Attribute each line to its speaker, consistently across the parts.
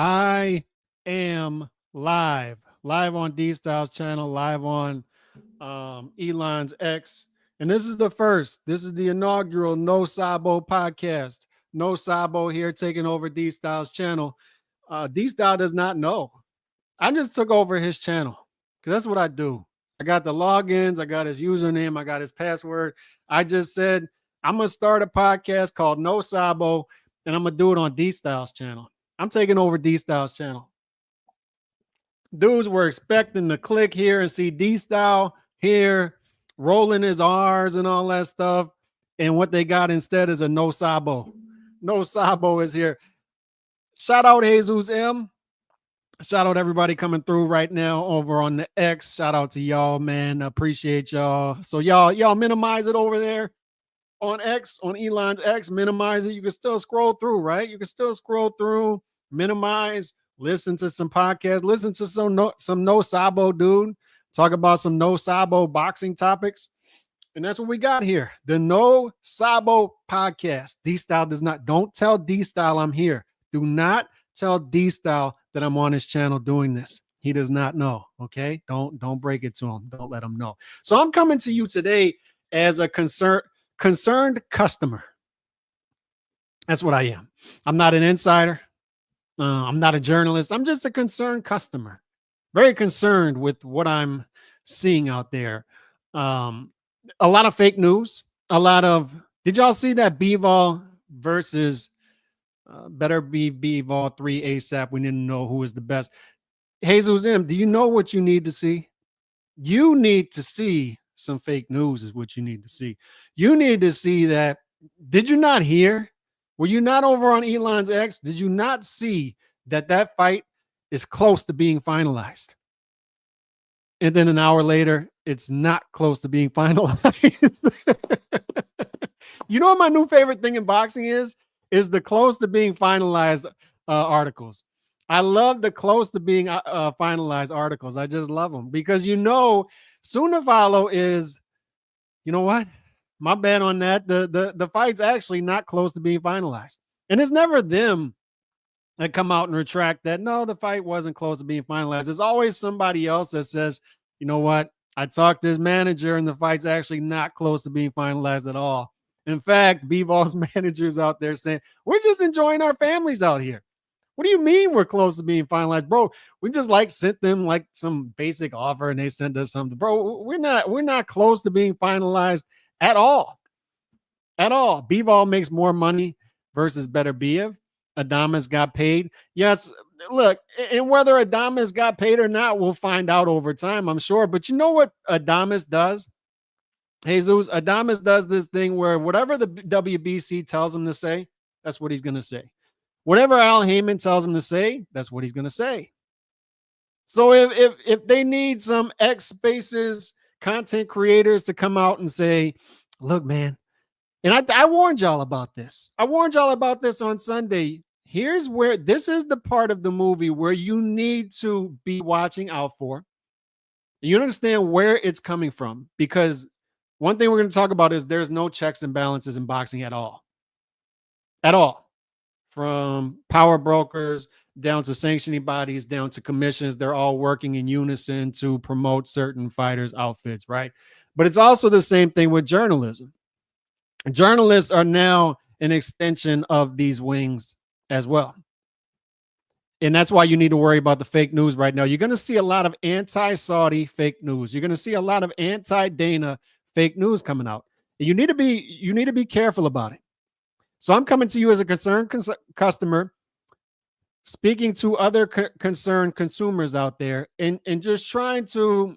Speaker 1: I am live on D Styles channel, live on Elon's X. And this is the first, this is the inaugural No Sabo podcast. No Sabo here taking over D Styles channel. D Style does not know. I just took over his channel because that's what I do. I got the logins, I got his username, I got his password. I just said, I'm going to start a podcast called No Sabo, and I'm going to do it on D Styles channel. I'm taking over D Styles channel. Dudes were expecting to click here and see D Style here, rolling his R's and all that stuff. And what they got instead is a No Sabo. No Sabo is here. Shout out Jesus M. Shout out everybody coming through right now over on the X. Shout out to y'all, man. Appreciate y'all. So y'all minimize it over there on X, on Elon's X. Minimize it. You can still scroll through, right? You can still scroll through, minimize, listen to some podcasts, listen to some No Sabo dude talk about some No Sabo boxing topics. And that's what we got here. The No Sabo podcast. D-Style does not, don't tell D-Style I'm here. Do not tell D-Style that I'm on his channel doing this. He does not know, okay? Don't break it to him. Don't let him know. So I'm coming to you today as a concerned customer. That's what I am. I'm not an insider. I'm not a journalist. I'm just a concerned customer. Very concerned with what I'm seeing out there. A lot of fake news. Did y'all see that Bivol versus Better Be Bivol 3 ASAP? We didn't know who was the best. Jesus M, do you know what you need to see? You need to see some fake news is what you need to see. You need to see that. Did you not hear? Were you not over on Elon's X? Did you not see that fight is close to being finalized? And then an hour later, it's not close to being finalized. You know what my new favorite thing in boxing is the close to being finalized articles. I love the close to being finalized articles. I just love them because soon to follow is, you know what? My bad on that. The fight's actually not close to being finalized. And it's never them that come out and retract that. No, the fight wasn't close to being finalized. There's always somebody else that says, you know what? I talked to his manager and the fight's actually not close to being finalized at all. In fact, Bivol's manager's out there saying, we're just enjoying our families out here. What do you mean we're close to being finalized? Bro, we just sent them some basic offer and they sent us something. Bro, we're not close to being finalized at all. At all. Bivol makes more money versus Better Biev. Adames got paid. Yes, look, and whether Adames got paid or not, we'll find out over time, I'm sure. But you know what Adames does? Jesus, Adames does this thing where whatever the WBC tells him to say, that's what he's going to say. Whatever Al Heyman tells him to say, that's what he's going to say. So if they need some X Spaces content creators to come out and say, look, man, and I warned y'all about this. I warned y'all about this on Sunday. Here's where this is the part of the movie where you need to be watching out for. You understand where it's coming from, because one thing we're going to talk about is there's no checks and balances in boxing at all. At all. From power brokers down to sanctioning bodies, down to commissions, they're all working in unison to promote certain fighters' outfits, right? But it's also the same thing with journalism. Journalists are now an extension of these wings as well. And that's why you need to worry about the fake news right now. You're going to see a lot of anti-Saudi fake news. You're going to see a lot of anti-Dana fake news coming out. And you need to be careful about it. So I'm coming to you as a concerned customer, speaking to other concerned consumers out there, and just trying to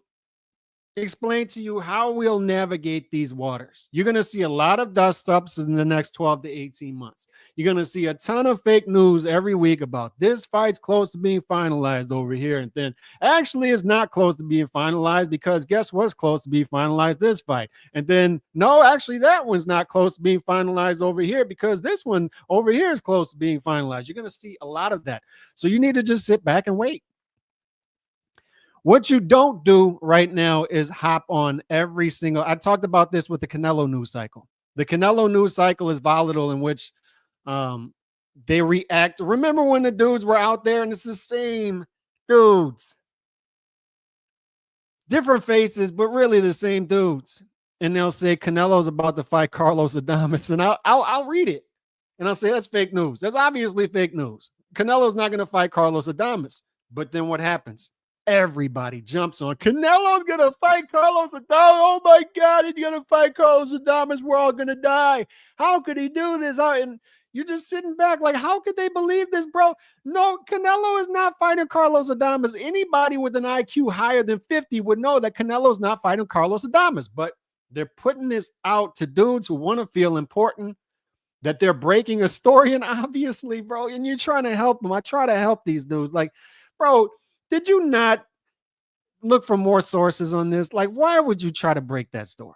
Speaker 1: explain to you how we'll navigate these waters. You're going to see a lot of dust ups in the next 12 to 18 months. You're going to see a ton of fake news every week about this fight's close to being finalized over here. And then actually it's not close to being finalized because guess what's close to being finalized? This fight. And then no, actually that one's not close to being finalized over here because this one over here is close to being finalized. You're going to see a lot of that. So you need to just sit back and wait. What you don't do right now is hop on every single. I talked about this with the Canelo news cycle. The Canelo news cycle is volatile, in which they react. Remember when the dudes were out there and it's the same dudes, different faces, but really the same dudes. And they'll say Canelo's about to fight Carlos Adames, and I'll read it, and I'll say that's fake news. That's obviously fake news. Canelo's not going to fight Carlos Adames. But then what happens? Everybody jumps on Canelo's going to fight Carlos Adames. Oh my God, he's going to fight Carlos Adames. We're all going to die. How could he do this? And you're just sitting back like, how could they believe this, bro? No, Canelo is not fighting Carlos Adames. Anybody with an IQ higher than 50 would know that Canelo's not fighting Carlos Adames. But they're putting this out to dudes who want to feel important, that they're breaking a story. And obviously, bro, and you're trying to help them. I try to help these dudes. Like, bro, did you not look for more sources on this? Like, why would you try to break that story?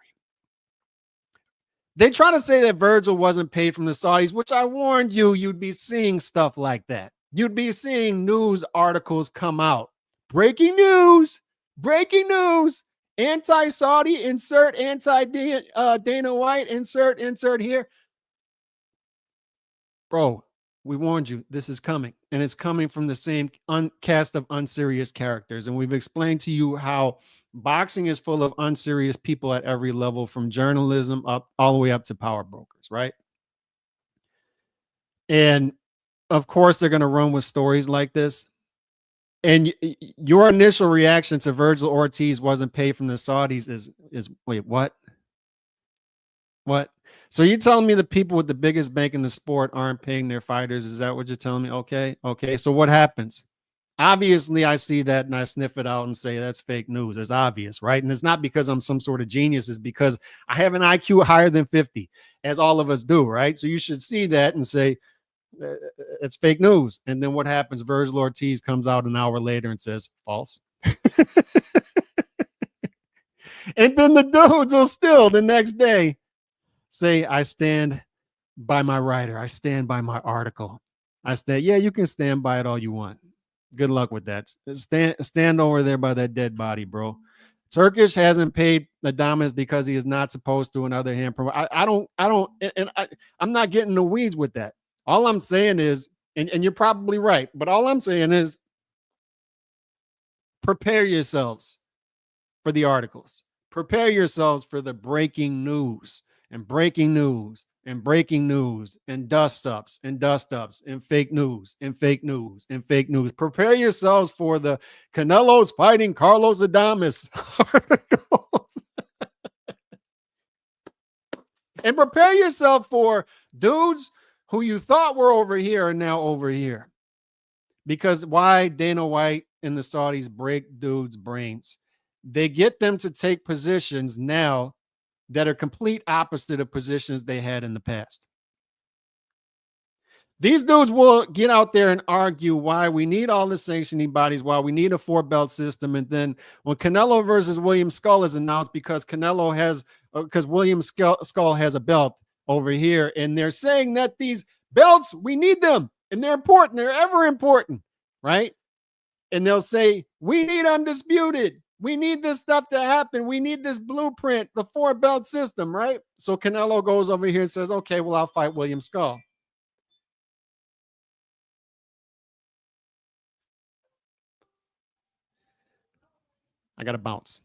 Speaker 1: They try to say that Vergil wasn't paid from the Saudis, which I warned you, you'd be seeing stuff like that. You'd be seeing news articles come out. Breaking news, anti-Saudi, insert anti-Dana White, insert here. Bro, we warned you, this is coming. And it's coming from the same cast of unserious characters. And we've explained to you how boxing is full of unserious people at every level, from journalism up all the way up to power brokers, right? And of course, they're going to run with stories like this. And your initial reaction to Vergil Ortiz wasn't paid from the Saudis is wait, what? What? So you're telling me the people with the biggest bank in the sport aren't paying their fighters? Is that what you're telling me? Okay. So what happens? Obviously, I see that and I sniff it out and say that's fake news. It's obvious, right? And it's not because I'm some sort of genius. It's because I have an IQ higher than 50, as all of us do, right? So you should see that and say it's fake news. And then what happens? Vergil Ortiz comes out an hour later and says false. And then the dudes will still the next day say, I stand by my writer. I stand by my article. Yeah, you can stand by it all you want. Good luck with that. Stand over there by that dead body, bro. Turkish hasn't paid Adames because he is not supposed to. On the other hand, I'm not getting the weeds with that. All I'm saying is, and you're probably right, but all I'm saying is prepare yourselves for the articles. Prepare yourselves for the breaking news and breaking news and breaking news and dust ups and fake news and fake news and fake news. Prepare yourselves for the Canelo's fighting Carlos Adames articles. And prepare yourself for dudes who you thought were over here are now over here. Because why Dana White and the Saudis break dudes' brains? They get them to take positions now that are complete opposite of positions they had in the past. These dudes will get out there and argue why we need all the sanctioning bodies, why we need a 4-belt system. And then when Canelo versus William Skull is announced, because William Skull has a belt over here, and they're saying that these belts, we need them and they're important. They're ever important, right? And they'll say, we need undisputed. We need this stuff to happen. We need this blueprint, the 4-belt system, right? So Canelo goes over here and says, okay, well, I'll fight William Skull. I got to bounce.